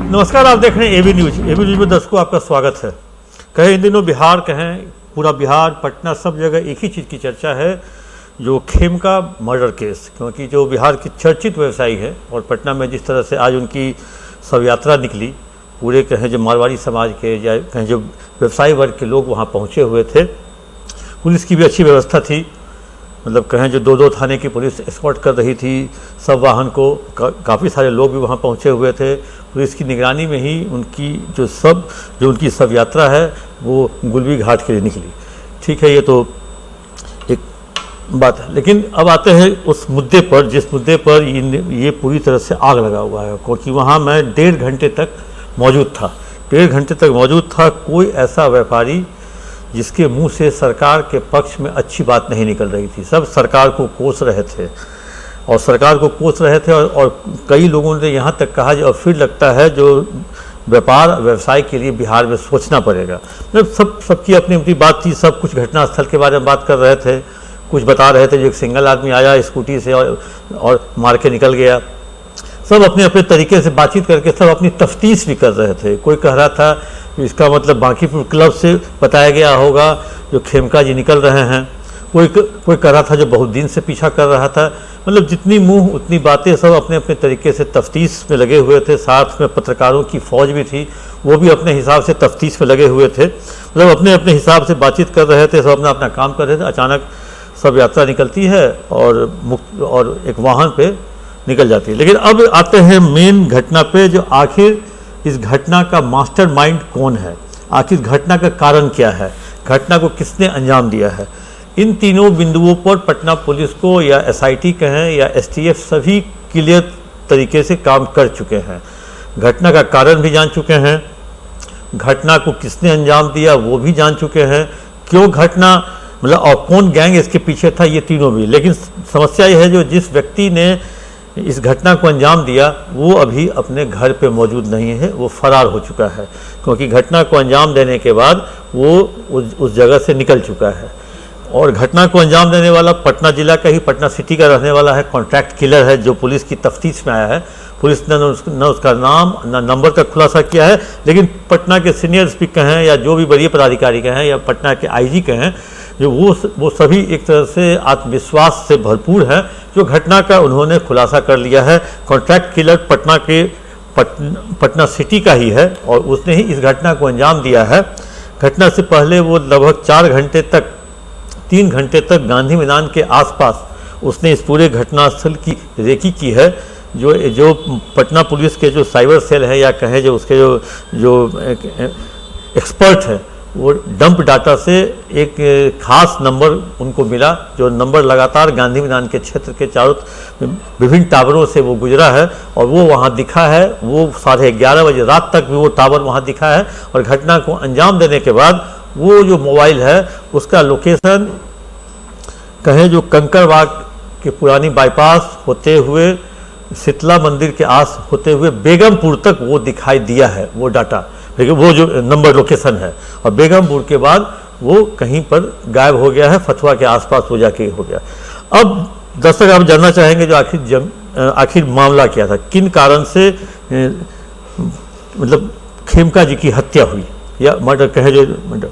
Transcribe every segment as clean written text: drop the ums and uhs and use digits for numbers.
नमस्कार, आप देख रहे हैं एबी न्यूज। एबी न्यूज में दर्शकों आपका स्वागत है। कहें इन दिनों बिहार, कहें पूरा बिहार, पटना, सब जगह एक ही चीज़ की चर्चा है, जो खेमका मर्डर केस। क्योंकि जो बिहार की चर्चित व्यवसायी है और पटना में जिस तरह से आज उनकी शव यात्रा निकली, पूरे कहें जो मारवाड़ी समाज के या कहें जो व्यवसायी वर्ग के लोग वहाँ पहुँचे हुए थे। पुलिस की भी अच्छी व्यवस्था थी, मतलब कहें जो दो थाने की पुलिस एस्कॉर्ट कर रही थी सब वाहन को। काफ़ी सारे लोग भी वहाँ पहुँचे हुए थे। पुलिस की निगरानी में ही उनकी उनकी शव यात्रा है वो गुलबी घाट के लिए निकली। ठीक है, ये तो एक बात है। लेकिन अब आते हैं उस मुद्दे पर जिस मुद्दे पर ये पूरी तरह से आग लगा हुआ है। क्योंकि वहाँ मैं 1.5 घंटे तक मौजूद था। 1.5 घंटे तक मौजूद था। कोई ऐसा व्यापारी जिसके मुंह से सरकार के पक्ष में अच्छी बात नहीं निकल रही थी। सब सरकार को कोस रहे थे और कई लोगों ने यहाँ तक कहा जो अब फिर लगता है जो व्यापार व्यवसाय के लिए बिहार में सोचना पड़ेगा। मतलब सबकी अपनी अपनी बात थी। सब कुछ घटनास्थल के बारे में बात कर रहे थे, कुछ बता रहे थे। जो एक सिंगल आदमी आया स्कूटी से और मार के निकल गया। सब अपने अपने तरीके से बातचीत करके सब अपनी तफ्तीश भी कर रहे थे। कोई कह रहा था इसका मतलब बांकीपुर क्लब से बताया गया होगा जो खेमका जी निकल रहे हैं। कोई कह रहा था जो बहुत दिन से पीछा कर रहा था। मतलब जितनी मुंह उतनी बातें, सब अपने अपने तरीके से तफ्तीश में लगे हुए थे। साथ में पत्रकारों की फौज भी थी, वो भी अपने हिसाब से तफ्तीश में लगे हुए थे। मतलब अपने अपने हिसाब से बातचीत कर रहे थे, सब अपना अपना काम कर रहे थे। अचानक सब यात्रा निकलती है और एक वाहन पे निकल जाती है। लेकिन अब आते हैं मेन घटना पे, जो आखिर इस घटना का मास्टरमाइंड कौन है, आखिर घटना का कारण क्या है, घटना को किसने अंजाम दिया है। इन तीनों बिंदुओं पर पटना पुलिस को या एसआईटी कहें या एसटीएफ सभी क्लियर तरीके से काम कर चुके हैं। घटना का कारण भी जान चुके हैं, घटना को किसने अंजाम दिया वो भी जान चुके हैं, क्यों घटना मतलब और कौन गैंग इसके पीछे था, ये तीनों भी। लेकिन समस्या यह है जो जिस व्यक्ति ने इस घटना को अंजाम दिया वो अभी अपने घर पे मौजूद नहीं है, वो फरार हो चुका है। क्योंकि घटना को अंजाम देने के बाद वो उस जगह से निकल चुका है। और घटना को अंजाम देने वाला पटना जिला का ही, पटना सिटी का रहने वाला है, कॉन्ट्रैक्ट किलर है, जो पुलिस की तफ्तीश में आया है। पुलिस ने न उसका नाम न नंबर का खुलासा किया है। लेकिन पटना के सीनियर एसपी कहें या जो भी वरीय पदाधिकारी कहें या पटना के आईजी कहें, जो वो सभी एक तरह से आत्मविश्वास से भरपूर है, जो घटना का उन्होंने खुलासा कर लिया है। कॉन्ट्रैक्ट किलर पटना सिटी का ही है और उसने ही इस घटना को अंजाम दिया है। घटना से पहले वो लगभग 3 घंटे तक गांधी मैदान के आसपास उसने इस पूरे घटनास्थल की रेकी की है। जो पटना पुलिस के जो साइबर सेल है या कहें जो उसके जो एक्सपर्ट है, वो डंप डाटा से एक खास नंबर उनको मिला, जो नंबर लगातार गांधी मैदान के क्षेत्र के चारों विभिन्न टावरों से वो गुजरा है और वो वहाँ दिखा है। वो 11:30 बजे रात तक भी वो टावर वहाँ दिखा है। और घटना को अंजाम देने के बाद वो जो मोबाइल है उसका लोकेशन कहें जो कंकड़बाग के पुरानी बाईपास होते हुए शीतला मंदिर के आस होते हुए बेगमपुर तक वो दिखाई दिया है वो डाटा, लेकिन वो जो नंबर लोकेशन है। और बेगमपुर के बाद वो कहीं पर गायब हो गया है, फतुहा के आसपास वो जाके हो गया। अब दर्शक आप जानना चाहेंगे जो आखिर मामला क्या था, किन कारण से मतलब खेमका जी की हत्या हुई या मर्डर कहे जो मर्डर।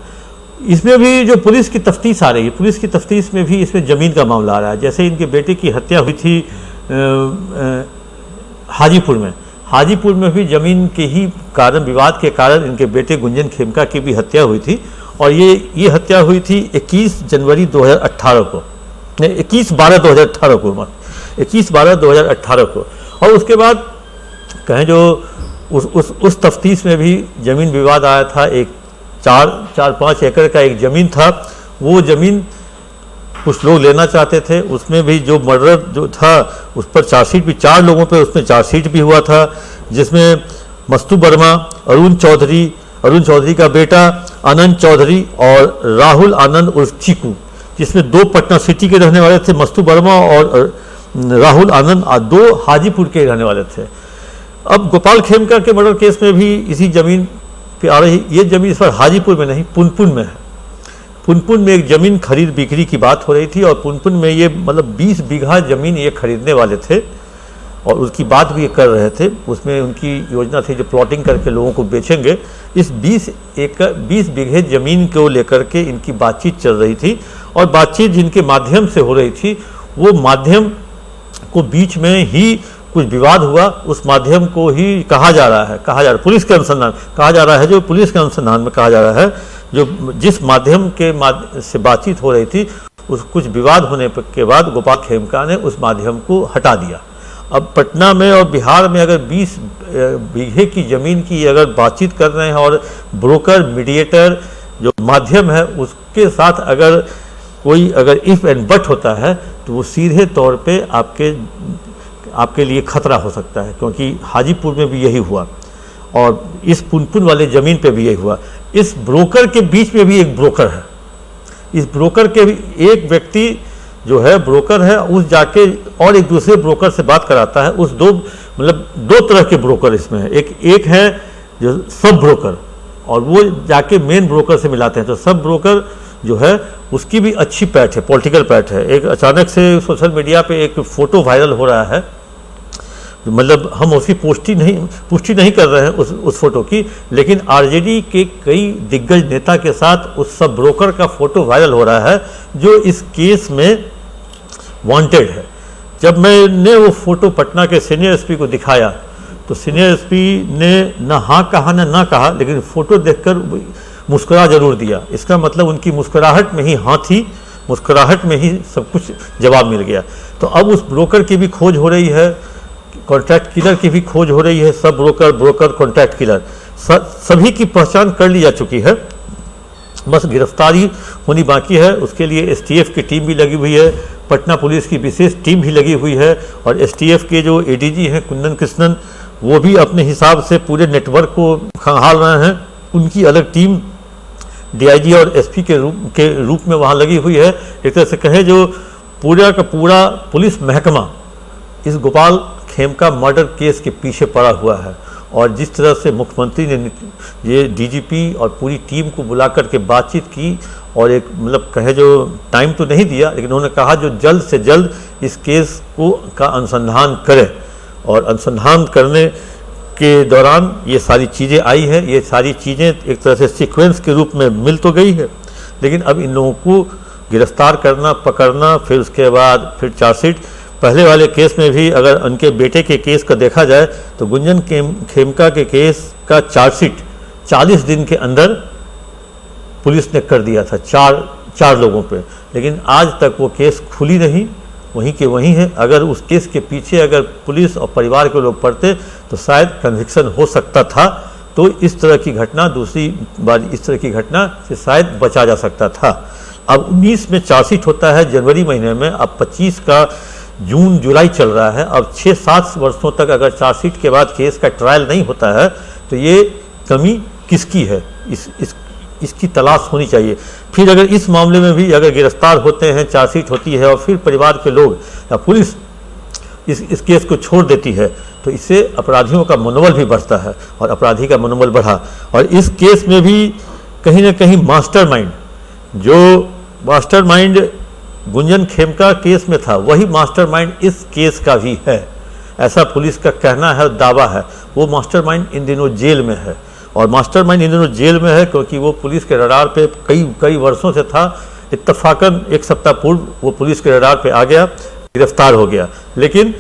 इसमें भी जो पुलिस की तफ्तीश आ रही है, पुलिस की तफ्तीश में भी इसमें ज़मीन का मामला आ रहा है। जैसे इनके बेटे की हत्या हुई थी हाजीपुर में भी ज़मीन के ही कारण, विवाद के कारण इनके बेटे गुंजन खेमका की भी हत्या हुई थी। और ये हत्या हुई थी 21 जनवरी 2018 को, 21/12/2018 को, 21/12/2018 को। और उसके बाद कहें जो उस तफ्तीश में भी ज़मीन विवाद आया था। एक 4-5 एकड़ का एक ज़मीन था, वो ज़मीन कुछ लोग लेना चाहते थे। उसमें भी जो मर्डर जो था उस पर चार्जशीट भी 4 लोगों पे उसमें चार्जशीट भी हुआ था, जिसमें मस्तू वर्मा, अरुण चौधरी का बेटा आनंद चौधरी और राहुल आनंद उर्फ चीकू, जिसमें 2 पटना सिटी के रहने वाले थे, मस्तू वर्मा और राहुल आनंद, 2 हाजीपुर के रहने वाले थे। अब गोपाल खेमका के मर्डर केस में भी इसी ज़मीन पे आ रही। ये ज़मीन इस पर हाजीपुर में नहीं, पुनपुन में है। पुनपुन में एक ज़मीन खरीद बिक्री की बात हो रही थी और पुनपुन में ये मतलब 20 बीघा ज़मीन ये खरीदने वाले थे। और उसकी बात भी ये कर रहे थे। उसमें उनकी योजना थी जो प्लॉटिंग करके लोगों को बेचेंगे। इस 20 बीघे ज़मीन को लेकर के इनकी बातचीत चल रही थी, और बातचीत जिनके माध्यम से हो रही थी वो माध्यम को बीच में ही कुछ विवाद हुआ, उस माध्यम को ही कहा जा रहा है पुलिस के अनुसंधान कहा जा रहा है, जो पुलिस के अनुसंधान में कहा जा रहा है, जो जिस माध्यम से बातचीत हो रही थी उस कुछ विवाद होने के बाद गोपाल खेमका ने उस माध्यम को हटा दिया। अब पटना में और बिहार में अगर 20 बीघे की ज़मीन की अगर बातचीत कर रहे हैं और ब्रोकर मीडिएटर जो माध्यम है उसके साथ अगर कोई इफ़ एंड बट होता है तो वो सीधे तौर पे आपके लिए खतरा हो सकता है, क्योंकि हाजीपुर में भी यही हुआ और इस पुनपुन वाले ज़मीन पे भी यही हुआ। इस ब्रोकर के बीच में भी एक ब्रोकर है, इस ब्रोकर के भी एक व्यक्ति जो है ब्रोकर है, उस जाके और एक दूसरे ब्रोकर से बात कराता है। उस दो तरह के ब्रोकर इसमें है। एक है जो सब ब्रोकर, और वो जाके मेन ब्रोकर से मिलाते हैं। तो सब ब्रोकर जो है उसकी भी अच्छी पैठ है, पॉलिटिकल पैठ है। एक अचानक से सोशल मीडिया पे एक फ़ोटो वायरल हो रहा है, मतलब हम उसकी पुष्टि नहीं कर रहे हैं उस फोटो की, लेकिन आरजेडी के कई दिग्गज नेता के साथ उस सब ब्रोकर का फोटो वायरल हो रहा है जो इस केस में वांटेड है। जब मैंने वो फोटो पटना के सीनियर एसपी को दिखाया तो सीनियर एसपी ने न हाँ कहा न ना कहा, लेकिन फ़ोटो देखकर मुस्कुरा जरूर दिया। इसका मतलब उनकी मुस्कुराहट में ही हाँ थी, मुस्कुराहट में ही सब कुछ जवाब मिल गया। तो अब उस ब्रोकर की भी खोज हो रही है, कॉन्ट्रैक्ट किलर की भी खोज हो रही है। सब ब्रोकर कॉन्ट्रैक्ट किलर सभी की पहचान कर ली जा चुकी है, बस गिरफ्तारी होनी बाकी है। उसके लिए एसटीएफ की टीम भी लगी हुई है, पटना पुलिस की विशेष टीम भी लगी हुई है, और एसटीएफ के जो एडीजी हैं कुंदन कृष्णन वो भी अपने हिसाब से पूरे नेटवर्क को खंगाल रहे हैं। उनकी अलग टीम डीआईजी और एसपी के रूप में वहाँ लगी हुई है। एक तरह से कहें जो पूरा का पूरा पुलिस महकमा इस गोपाल खेमका मर्डर केस के पीछे पड़ा हुआ है। और जिस तरह से मुख्यमंत्री ने ये डीजीपी और पूरी टीम को बुला करके बातचीत की और एक मतलब कहे जो टाइम तो नहीं दिया, लेकिन उन्होंने कहा जो जल्द से जल्द इस केस का अनुसंधान करे, और अनुसंधान करने के दौरान ये सारी चीज़ें आई है। ये सारी चीज़ें एक तरह से सीक्वेंस के रूप में मिल तो गई है, लेकिन अब इन लोगों को गिरफ्तार करना, पकड़ना, फिर उसके बाद फिर चार्जशीट। पहले वाले केस में भी अगर उनके बेटे के केस का देखा जाए तो गुंजन खेमका के केस का चार्जशीट 40 दिन के अंदर पुलिस ने कर दिया था चार लोगों पे, लेकिन आज तक वो केस खुली नहीं, वहीं के वहीं है। अगर उस केस के पीछे अगर पुलिस और परिवार के लोग पड़ते तो शायद कन्विक्शन हो सकता था। तो इस तरह की घटना, दूसरी बार इस तरह की घटना से शायद बचा जा सकता था। अब 19 में चार्जशीट होता है जनवरी महीने में, अब 25 का जून जुलाई चल रहा है। अब 6-7 वर्षों तक अगर चार्जशीट के बाद केस का ट्रायल नहीं होता है तो ये कमी किसकी है, इसकी तलाश होनी चाहिए। फिर अगर इस मामले में भी अगर गिरफ्तार होते हैं, चार्जशीट होती है और फिर परिवार के लोग या पुलिस इस केस को छोड़ देती है तो इससे अपराधियों का मनोबल भी बढ़ता है, और अपराधी का मनोबल बढ़ा। और इस केस में भी कहीं ना कहीं मास्टरमाइंड गुंजन खेमका केस में था, वही मास्टरमाइंड इस केस का भी है, ऐसा पुलिस का कहना है, दावा है। वो मास्टरमाइंड इन दिनों जेल में है, और मास्टरमाइंड इन दिनों जेल में है क्योंकि वो पुलिस के रडार पे कई वर्षों से था। इत्तफाकन एक सप्ताह पूर्व वो पुलिस के रडार पे आ गया, गिरफ्तार हो गया। लेकिन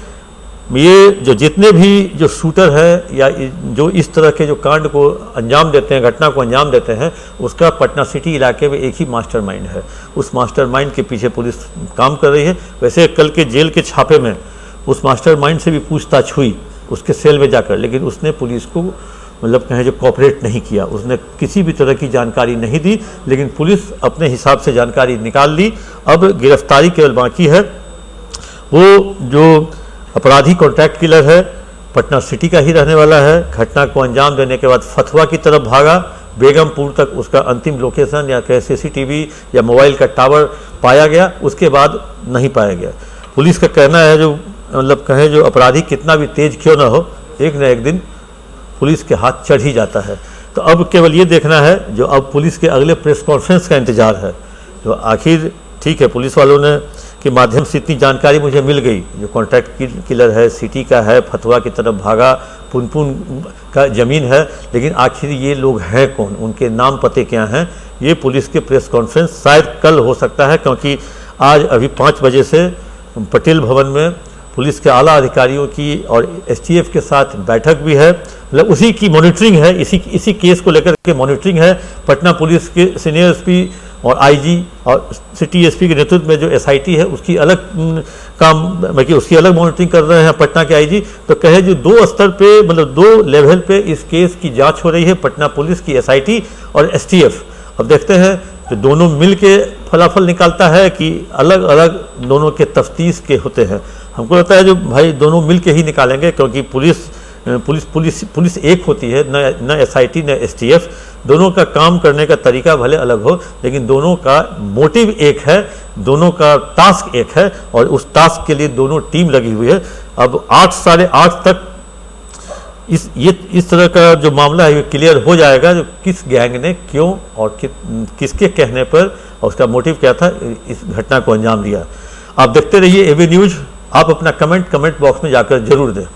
ये जो जितने भी जो शूटर है या जो इस तरह के जो कांड को अंजाम देते हैं, घटना को अंजाम देते हैं, उसका पटना सिटी इलाके में एक ही मास्टरमाइंड है। उस मास्टरमाइंड के पीछे पुलिस काम कर रही है। वैसे कल के जेल के छापे में उस मास्टरमाइंड से भी पूछताछ हुई उसके सेल में जाकर, लेकिन उसने पुलिस को मतलब कहें जो कोऑपरेट नहीं किया, उसने किसी भी तरह की जानकारी नहीं दी, लेकिन पुलिस अपने हिसाब से जानकारी निकाल ली। अब गिरफ्तारी केवल बाकी है। वो जो अपराधी कॉन्ट्रैक्ट किलर है, पटना सिटी का ही रहने वाला है। घटना को अंजाम देने के बाद फतवा की तरफ भागा, बेगमपुर तक उसका अंतिम लोकेशन या कहे सीसीटीवी या मोबाइल का टावर पाया गया, उसके बाद नहीं पाया गया। पुलिस का कहना है जो मतलब कहें जो अपराधी कितना भी तेज क्यों ना हो, एक न एक दिन पुलिस के हाथ चढ़ ही जाता है। तो अब केवल ये देखना है, जो अब पुलिस के अगले प्रेस कॉन्फ्रेंस का इंतजार है। तो आखिर ठीक है, पुलिस वालों ने के माध्यम से इतनी जानकारी मुझे मिल गई, जो कॉन्ट्रैक्ट किलर है, सिटी का है, फतवा की तरफ भागा, पुनपुन का ज़मीन है, लेकिन आखिर ये लोग हैं कौन, उनके नाम पते क्या हैं, ये पुलिस के प्रेस कॉन्फ्रेंस शायद कल हो सकता है, क्योंकि आज अभी 5 बजे से पटेल भवन में पुलिस के आला अधिकारियों की और एसटीएफ के साथ बैठक भी है, मतलब उसी की मॉनिटरिंग है, इसी केस को लेकर के मॉनिटरिंग है। पटना पुलिस के सीनियर एसपी और आईजी और सिटी एसपी के नेतृत्व में जो एसआईटी है उसकी अलग काम, मतलब उसकी अलग मॉनिटरिंग कर रहे हैं पटना के आईजी। तो कहे जो 2 स्तर पे, मतलब 2 लेवल पे इस केस की जांच हो रही है, पटना पुलिस की एसआईटी और एसटीएफ। अब देखते हैं जो दोनों मिल के फलाफल निकालता है कि अलग अलग दोनों के तफ्तीश के होते हैं। हमको लगता है जो भाई दोनों मिल के ही निकालेंगे, क्योंकि पुलिस एक होती है, न एसआईटी न एसटीएफ। दोनों का काम करने का तरीका भले अलग हो, लेकिन दोनों का मोटिव एक है, दोनों का टास्क एक है, और उस टास्क के लिए दोनों टीम लगी हुई है। अब 8 साढ़े 8 तक इस तरह का जो मामला है ये क्लियर हो जाएगा, जो किस गैंग ने क्यों और किसके कहने पर और उसका मोटिव क्या था इस घटना को अंजाम दिया। आप देखते रहिए एबी न्यूज़। आप अपना कमेंट बॉक्स में जाकर जरूर दें।